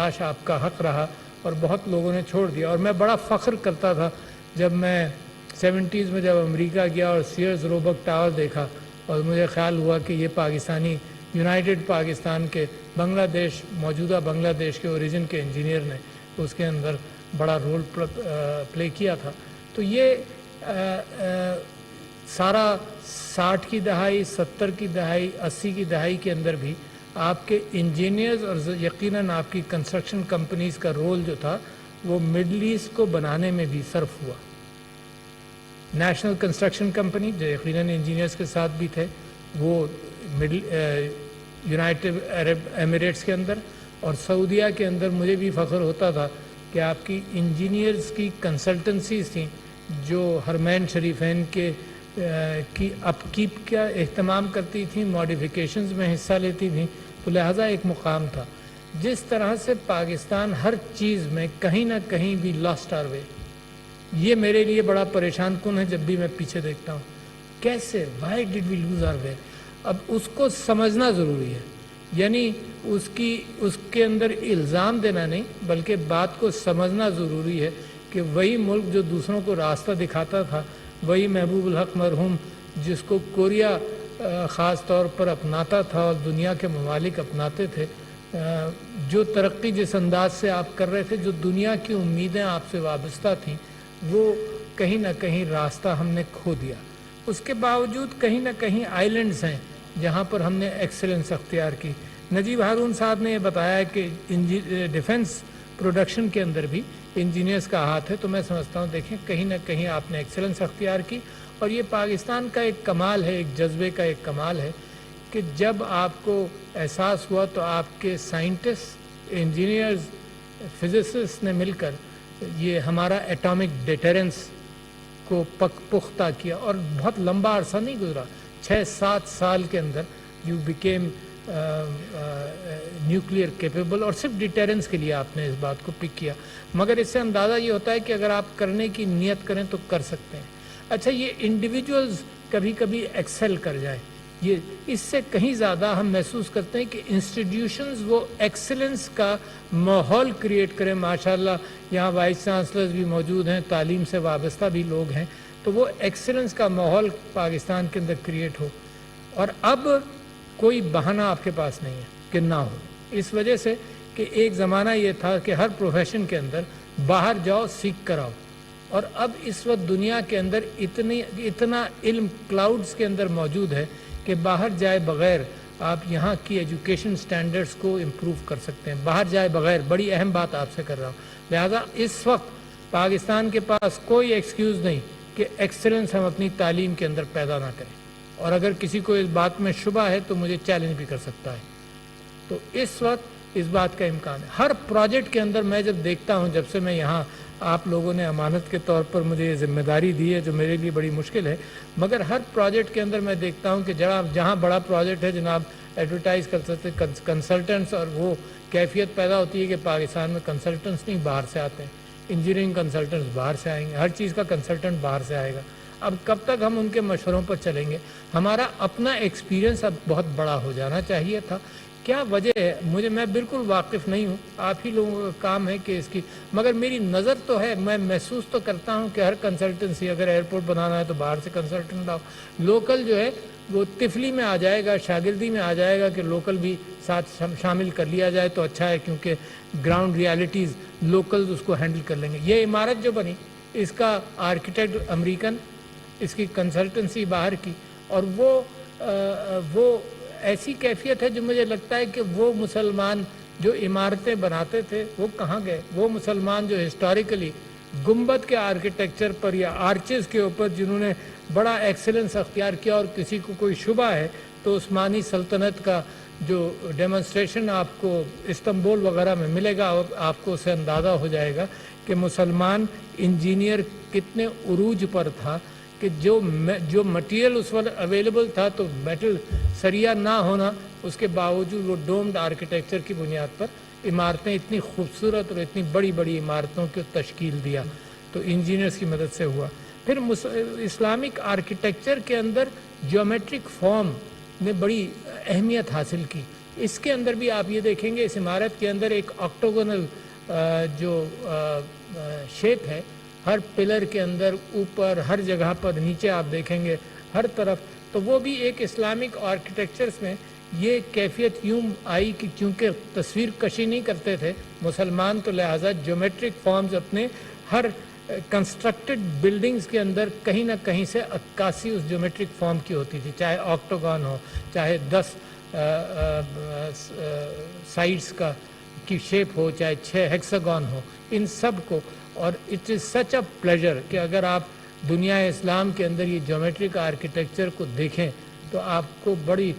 تلاش آپ کا حق رہا اور بہت لوگوں نے چھوڑ دیا. اور میں بڑا فخر کرتا تھا جب میں 70s میں جب امریکہ گیا اور سیئرز روبک ٹاور دیکھا اور مجھے خیال ہوا کہ یہ پاکستانی یونائٹڈ پاکستان کے بنگلہ دیش موجودہ بنگلہ دیش کے اوریجن کے انجینئر نے اس کے اندر بڑا رول پلے کیا تھا. تو یہ سارا 60 کی دہائی 70 کی دہائی 80 کی دہائی کے اندر بھی آپ کے انجینئرز اور یقیناً آپ کی کنسٹرکشن کمپنیز کا رول جو تھا وہ مڈل ایسٹ کو بنانے میں بھی صرف ہوا. نیشنل کنسٹرکشن کمپنی جو یقیناً انجینئرز کے ساتھ بھی تھے وہ یونائٹڈ عرب ایمریٹس کے اندر اور سعودیہ کے اندر. مجھے بھی فخر ہوتا تھا کہ آپ کی انجینئرز کی کنسلٹنسیز تھیں جو حرمین شریفین کی اپ کیپ کا اہتمام کرتی تھیں, ماڈیفیکیشنز میں حصہ لیتی تھیں. تو لہٰذا ایک مقام تھا. جس طرح سے پاکستان ہر چیز میں کہیں نہ کہیں بھی لاسٹ آر وے, یہ میرے لیے بڑا پریشان کن ہے جب بھی میں پیچھے دیکھتا ہوں. کیسے why did we lose our way? اب اس کو سمجھنا ضروری ہے, یعنی اس کے اندر الزام دینا نہیں بلکہ بات کو سمجھنا ضروری ہے کہ وہی ملک جو دوسروں کو راستہ دکھاتا تھا, وہی محبوب الحق مرحوم جس کو کوریا خاص طور پر اپناتا تھا اور دنیا کے ممالک اپناتے تھے, جو ترقی جس انداز سے آپ کر رہے تھے, جو دنیا کی امیدیں آپ سے وابستہ تھیں, وہ کہیں نہ کہیں راستہ ہم نے کھو دیا. اس کے باوجود کہیں نہ کہیں آئیلینڈز ہیں جہاں پر ہم نے ایکسلنس اختیار کی. نجیب ہارون صاحب نے یہ بتایا کہ ڈیفنس پروڈکشن کے اندر بھی انجینئرز کا ہاتھ ہے, تو میں سمجھتا ہوں دیکھیں کہیں نہ کہیں آپ نے ایکسلنس اختیار کی. اور یہ پاکستان کا ایک کمال ہے, ایک جذبے کا ایک کمال ہے کہ جب آپ کو احساس ہوا تو آپ کے سائنٹسٹ, انجینئرز, فزسسٹ نے مل کر یہ ہمارا ایٹامک ڈیٹرنس کو پختہ کیا. اور بہت لمبا عرصہ نہیں گزرا, 6-7 سال کے اندر یو بیکیم نیوکلیئر کیپیبل, اور صرف ڈیٹرنس کے لیے آپ نے اس بات کو پک کیا. مگر اس سے اندازہ یہ ہوتا ہے کہ اگر آپ کرنے کی نیت کریں تو کر سکتے ہیں. اچھا, یہ انڈیویجولز کبھی کبھی ایکسل کر جائیں, یہ اس سے کہیں زیادہ ہم محسوس کرتے ہیں کہ انسٹیٹیوشنز وہ ایکسلنس کا ماحول کریٹ کریں. ماشاءاللہ یہاں وائس چانسلرز بھی موجود ہیں, تعلیم سے وابستہ بھی لوگ ہیں, تو وہ ایکسلنس کا ماحول پاکستان کے اندر کریٹ ہو. اور اب کوئی بہانہ آپ کے پاس نہیں ہے کہ نہ ہو, اس وجہ سے کہ ایک زمانہ یہ تھا کہ ہر پروفیشن کے اندر باہر جاؤ سیکھ کر آؤ, اور اب اس وقت دنیا کے اندر اتنا علم کلاؤڈز کے اندر موجود ہے کہ باہر جائے بغیر آپ یہاں کی ایجوکیشن سٹینڈرڈز کو امپروو کر سکتے ہیں, باہر جائے بغیر. بڑی اہم بات آپ سے کر رہا ہوں. لہذا اس وقت پاکستان کے پاس کوئی ایکسکیوز نہیں کہ ایکسلنس ہم اپنی تعلیم کے اندر پیدا نہ کریں, اور اگر کسی کو اس بات میں شبہ ہے تو مجھے چیلنج بھی کر سکتا ہے. تو اس وقت اس بات کا امکان ہے. ہر پروجیکٹ کے اندر میں جب دیکھتا ہوں, جب سے میں یہاں آپ لوگوں نے امانت کے طور پر مجھے یہ ذمہ داری دی ہے جو میرے لیے بڑی مشکل ہے, مگر ہر پروجیکٹ کے اندر میں دیکھتا ہوں کہ جہاں بڑا پروجیکٹ ہے جناب ایڈورٹائز کر سکتے کنسلٹنٹس, اور وہ کیفیت پیدا ہوتی ہے کہ پاکستان میں کنسلٹنٹس نہیں باہر سے آتے ہیں, انجینئرنگ کنسلٹنٹس باہر سے آئیں گے, ہر چیز کا کنسلٹنٹ باہر سے آئے گا. اب کب تک ہم ان کے مشوروں پر چلیں گے؟ ہمارا اپنا ایکسپیرینس اب بہت بڑا ہو جانا چاہیے تھا. کیا وجہ ہے میں بالکل واقف نہیں ہوں, آپ ہی لوگوں کا کام ہے کہ اس کی, مگر میری نظر تو ہے, میں محسوس تو کرتا ہوں کہ ہر کنسلٹنسی اگر ایئرپورٹ بنانا ہے تو باہر سے کنسلٹنٹ لاؤ. لوکل جو ہے وہ طفلی میں آ جائے گا, شاگردی میں آ جائے گا کہ لوکل بھی ساتھ شامل کر لیا جائے تو اچھا ہے, کیونکہ گراؤنڈ ریالٹیز لوکلز اس کو ہینڈل کر لیں گے. یہ عمارت جو بنی اس کا آرکیٹیکٹ امریکن, اس کی کنسلٹنسی باہر کی, اور وہ ایسی کیفیت ہے جو مجھے لگتا ہے کہ وہ مسلمان جو عمارتیں بناتے تھے وہ کہاں گئے. وہ مسلمان جو ہسٹوریکلی گنبد کے آرکیٹیکچر پر یا آرچز کے اوپر جنہوں نے بڑا ایکسلنس اختیار کیا, اور کسی کو کوئی شبہ ہے تو عثمانی سلطنت کا جو ڈیمونسٹریشن آپ کو استنبول وغیرہ میں ملے گا, اور آپ کو اسے اندازہ ہو جائے گا کہ مسلمان انجینئر کتنے عروج پر تھا, کہ جو مٹیریل اس وقت اویلیبل تھا تو میٹل سریا نہ ہونا, اس کے باوجود وہ ڈومڈ آرکیٹیکچر کی بنیاد پر عمارتیں اتنی خوبصورت اور اتنی بڑی بڑی عمارتوں کو تشکیل دیا, تو انجینئرز کی مدد سے ہوا. پھر اسلامک آرکیٹیکچر کے اندر جیومیٹرک فارم نے بڑی اہمیت حاصل کی. اس کے اندر بھی آپ یہ دیکھیں گے اس عمارت کے اندر ایک آکٹوگونل جو شیپ ہے، ہر پلر کے اندر اوپر ہر جگہ پر نیچے آپ دیکھیں گے ہر طرف، تو وہ بھی ایک اسلامک آرکیٹیکچرز میں یہ کیفیت یوں آئی کہ چونکہ تصویر کشی نہیں کرتے تھے مسلمان، تو لہٰذا جیومیٹرک فارمز اپنے ہر کنسٹرکٹڈ بلڈنگز کے اندر کہیں نہ کہیں سے عکاسی اس جیومیٹرک فارم کی ہوتی تھی، چاہے آکٹوگون ہو، چاہے 10 سائڈز کی شیپ ہو، چاہے 6 ہیکساگون ہو، ان سب کو. اور it is such a pleasure کہ اگر آپ دنیا اسلام کے اندر یہ جیومیٹرک آرکیٹیکچر کو دیکھیں تو آپ کو بڑی